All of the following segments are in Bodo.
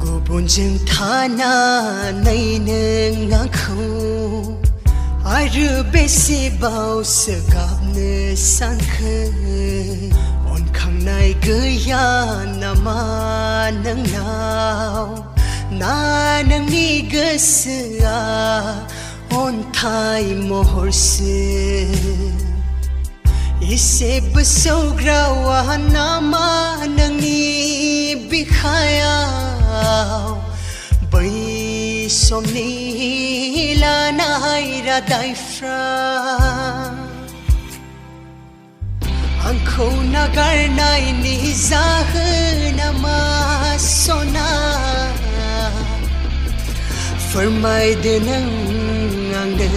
Gubunjwng Thananwi ngakho Aru besebaw segapne sankhe On khangnai gaya nama nangnaw Na nangni gosoa onthai mohorse Ise besaugrawa nama nangni bikhayaw Bai somni lanai radaifra Angko nagarnai ni zahnama sona Fermai denang angde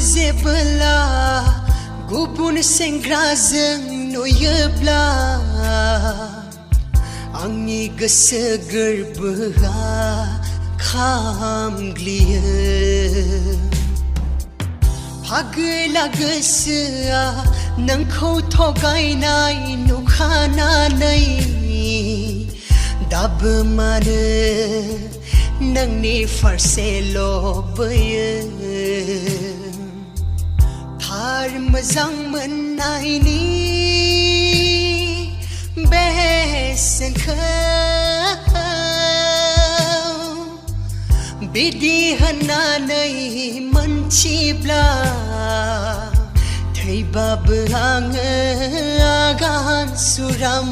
Zebla gubun sengrajeng noyebla Angni goso gorbea khamgliyo Phagla gosoa nangkho thogainai nukhananai Dabe mano nangni farse lobyo Thar mazang manai ni besen khaw Bidi hananai manchibla Thai bab ang agan suram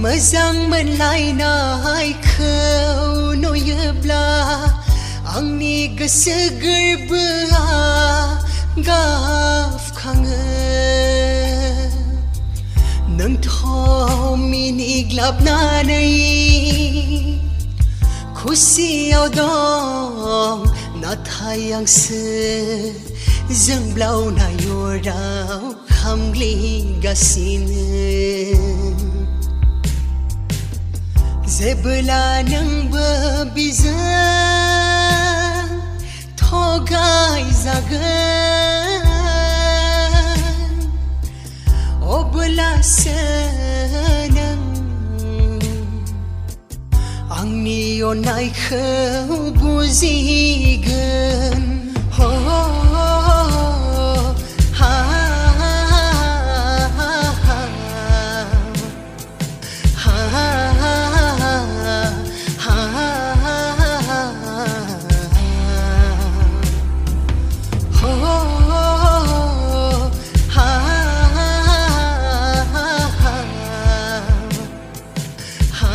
Mazang manlai nai khau noyebla Angni goso gorbea gaf khange Nang thaw mini glabnanai Khusiyaw dong nathai angse Zangblaw na yoraw khamgli gasine Zebla nang babizan thogai zagan Obla senang Angni onai khau buzigan